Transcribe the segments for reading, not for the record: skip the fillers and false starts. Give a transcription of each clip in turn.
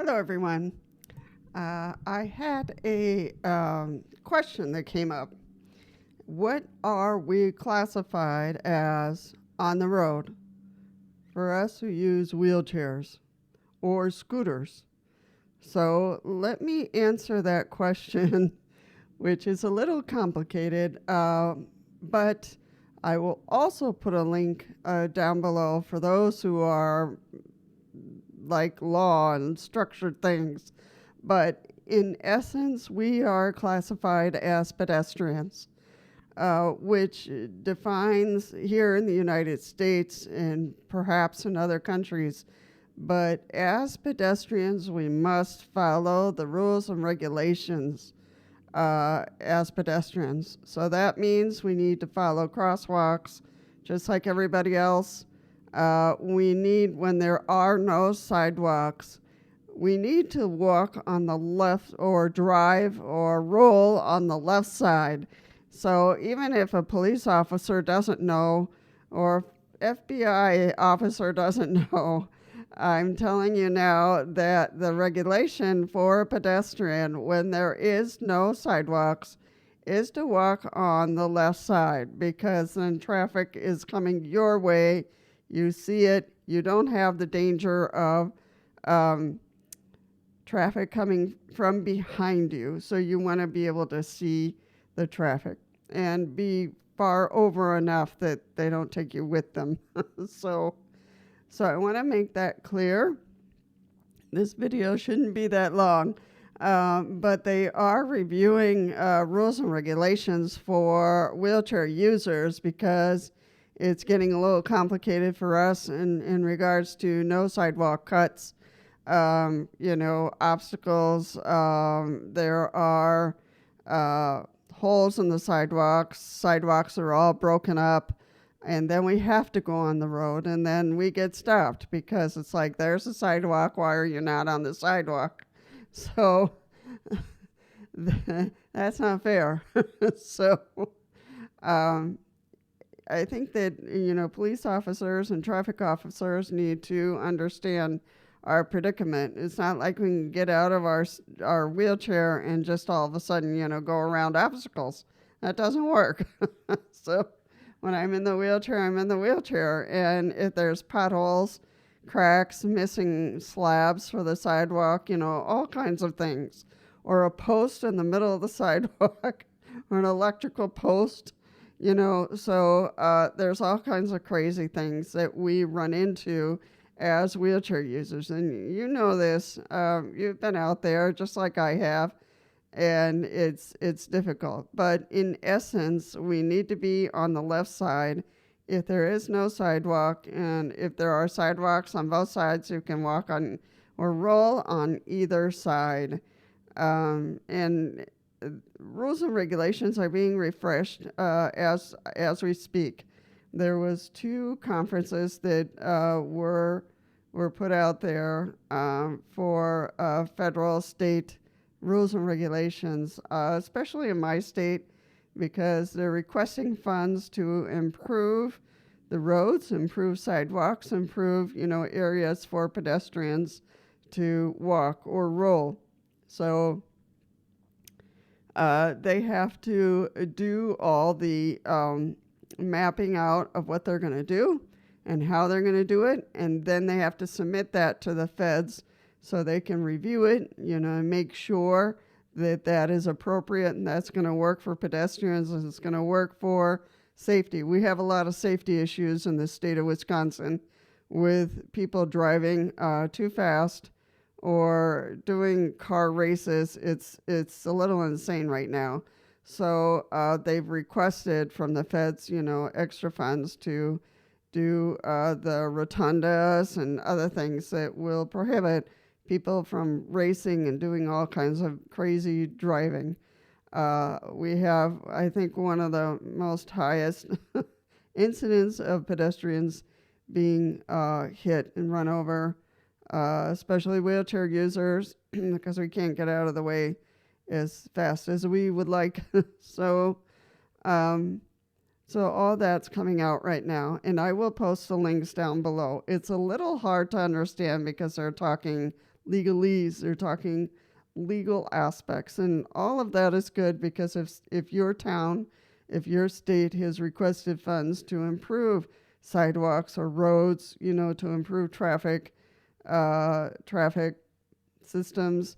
Hello, everyone. I had a question that came up. What are we classified as on the road for us who use wheelchairs or scooters? So let me answer that question, which is a little complicated, but I will also put a link down below for those who are like law and structured things. But in essence, we are classified as pedestrians, which defines here in the United States and perhaps in other countries. But as pedestrians, we must follow the rules and regulations as pedestrians. So that means we need to follow crosswalks just like everybody else. We need, when there are no sidewalks, we need to walk on the left or drive or roll on the left side. So even if a police officer doesn't know or FBI officer doesn't know, I'm telling you now that the regulation for a pedestrian when there is no sidewalks is to walk on the left side, because then traffic is coming your way. You see it. You don't have the danger of traffic coming from behind you. So you want to be able to see the traffic and be far over enough that they don't take you with them. So I want to make that clear. This video shouldn't be that long, but they are reviewing rules and regulations for wheelchair users because it's getting a little complicated for us in regards to no sidewalk cuts, obstacles. There are holes in the sidewalks. Sidewalks are all broken up. And then we have to go on the road, and then we get stopped because it's like, there's a sidewalk. Why are you not on the sidewalk? So that's not fair. So I think that, police officers and traffic officers need to understand our predicament. It's not like we can get out of our wheelchair and just all of a sudden, go around obstacles. That doesn't work. So when I'm in the wheelchair, I'm in the wheelchair. And if there's potholes, cracks, missing slabs for the sidewalk, all kinds of things, or a post in the middle of the sidewalk, or an electrical post, so there's all kinds of crazy things that we run into as wheelchair users. And you know this, you've been out there just like I have, and it's difficult. But in essence, we need to be on the left side. If there is no sidewalk, and if there are sidewalks on both sides, you can walk on or roll on either side. And rules and regulations are being refreshed as we speak. There was 2 conferences that were put out there for federal, state rules and regulations, especially in my state, because they're requesting funds to improve the roads, improve sidewalks, improve, areas for pedestrians to walk or roll. So they have to do all the mapping out of what they're going to do and how they're going to do it, and then they have to submit that to the feds so they can review it, and make sure that that is appropriate and that's going to work for pedestrians and it's going to work for safety. We have a lot of safety issues in the state of Wisconsin with people driving too fast or doing car races. It's a little insane right now. So they've requested from the feds, extra funds to do the rotundas and other things that will prohibit people from racing and doing all kinds of crazy driving. We have, I think, one of the most highest incidents of pedestrians being hit and run over, especially wheelchair users, because we can't get out of the way as fast as we would like. So all that's coming out right now, and I will post the links down below. It's a little hard to understand because they're talking legalese. They're talking legal aspects, and all of that is good because if your town, if your state has requested funds to improve sidewalks or roads, to improve traffic systems,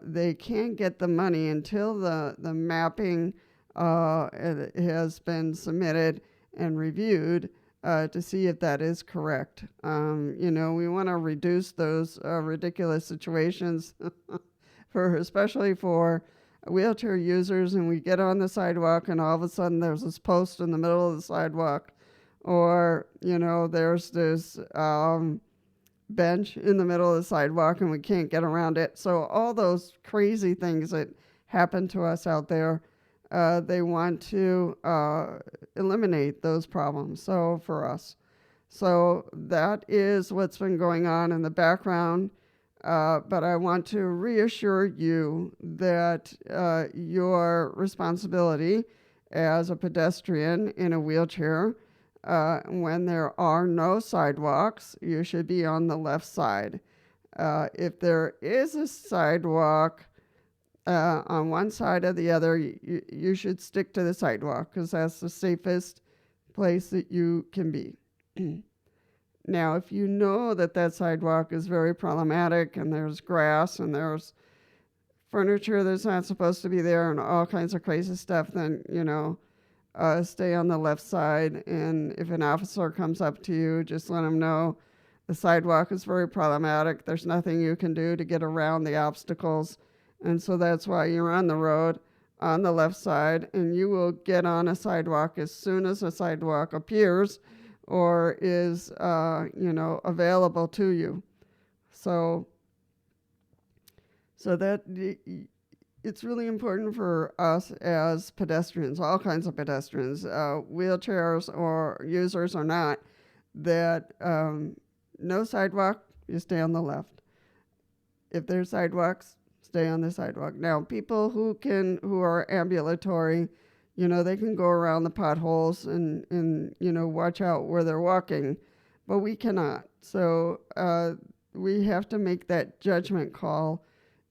they can't get the money until the mapping has been submitted and reviewed to see if that is correct. We want to reduce those ridiculous situations especially for wheelchair users, and we get on the sidewalk and all of a sudden there's this post in the middle of the sidewalk, or there's this bench in the middle of the sidewalk and we can't get around it. So all those crazy things that happen to us out there, they want to eliminate those problems. So for us, so that is what's been going on in the background. But I want to reassure you that your responsibility as a pedestrian in a wheelchair, when there are no sidewalks, you should be on the left side. If there is a sidewalk on one side or the other, you should stick to the sidewalk because that's the safest place that you can be. Now, if you know that sidewalk is very problematic and there's grass and there's furniture that's not supposed to be there and all kinds of crazy stuff, then, stay on the left side. And if an officer comes up to you, just let him know the sidewalk is very problematic. There's nothing you can do to get around the obstacles. And so that's why you're on the road on the left side, and you will get on a sidewalk as soon as a sidewalk appears or is, available to you. So that it's really important for us as pedestrians, all kinds of pedestrians, wheelchairs or users or not, that no sidewalk, you stay on the left. If there's sidewalks, stay on the sidewalk. Now, people who are ambulatory, they can go around the potholes and watch out where they're walking, but we cannot. So we have to make that judgment call.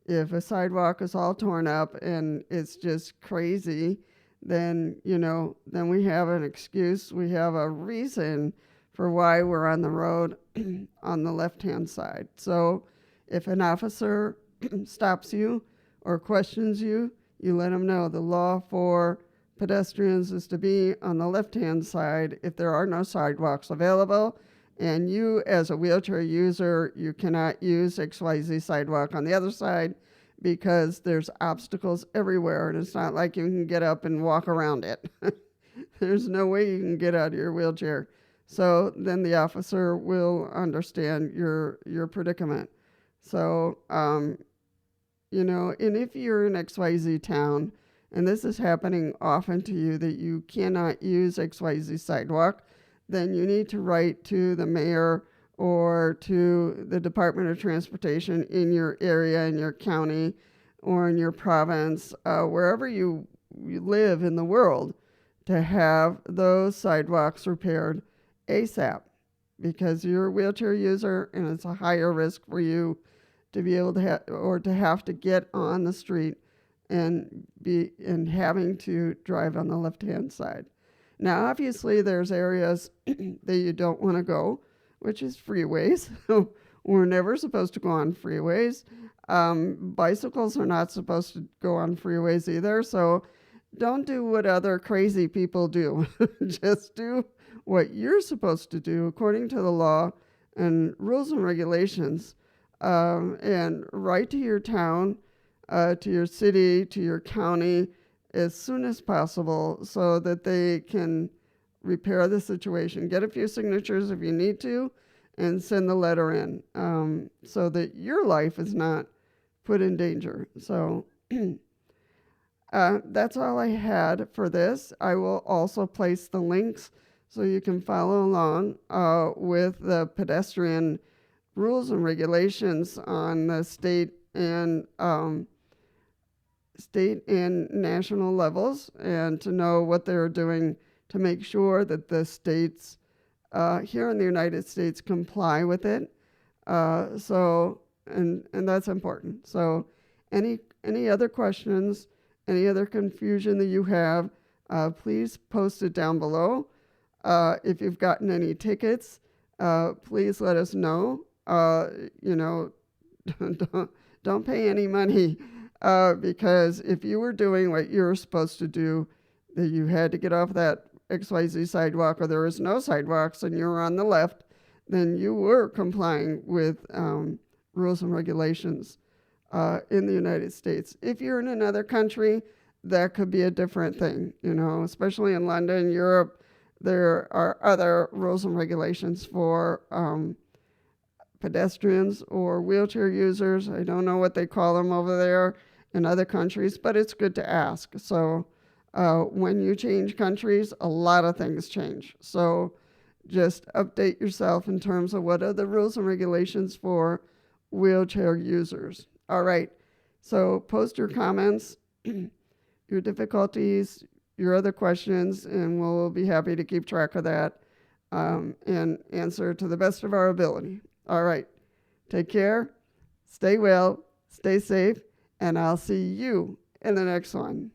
If a sidewalk is all torn up and it's just crazy, then we have an excuse. We have a reason for why we're on the road on the left-hand side. So if an officer stops you or questions you, you let them know the law for pedestrians is to be on the left-hand side if there are no sidewalks available, and you as a wheelchair user, you cannot use XYZ sidewalk on the other side because there's obstacles everywhere, and it's not like you can get up and walk around it. There's no way you can get out of your wheelchair. So then the officer will understand your predicament. So, and if you're in XYZ town, and this is happening often to you, that you cannot use XYZ sidewalk, then you need to write to the mayor or to the Department of Transportation in your area, in your county, or in your province, wherever you live in the world, to have those sidewalks repaired ASAP, because you're a wheelchair user and it's a higher risk for you to be able to have to get on the street and having to drive on the left-hand side. Now, obviously, there's areas that you don't want to go, which is freeways. We're never supposed to go on freeways. Bicycles are not supposed to go on freeways either, so don't do what other crazy people do. Just do what you're supposed to do according to the law and rules and regulations, and write to your town, to your city, to your county as soon as possible so that they can repair the situation. Get a few signatures if you need to and send the letter in, so that your life is not put in danger. So that's all I had for this. I will also place the links so you can follow along with the pedestrian rules and regulations on the state and national levels, and to know what they're doing to make sure that the states here in the United States comply with it. So and that's important. So any other questions, any other confusion that you have, please post it down below. If you've gotten any tickets, please let us know. You know, don't pay any money, because if you were doing what you were supposed to do, that you had to get off that XYZ sidewalk, or there was no sidewalks and you were on the left, then you were complying with rules and regulations in the United States. If you're in another country, that could be a different thing, you know, especially in London, Europe. There are other rules and regulations for pedestrians or wheelchair users. I don't know what they call them over there in other countries, but it's good to ask. So when you change countries, a lot of things change. So just update yourself in terms of what are the rules and regulations for wheelchair users. All right. So post your comments, your difficulties, your other questions, and we'll be happy to keep track of that and answer to the best of our ability. All right. Take care. Stay well. Stay safe. And I'll see you in the next one.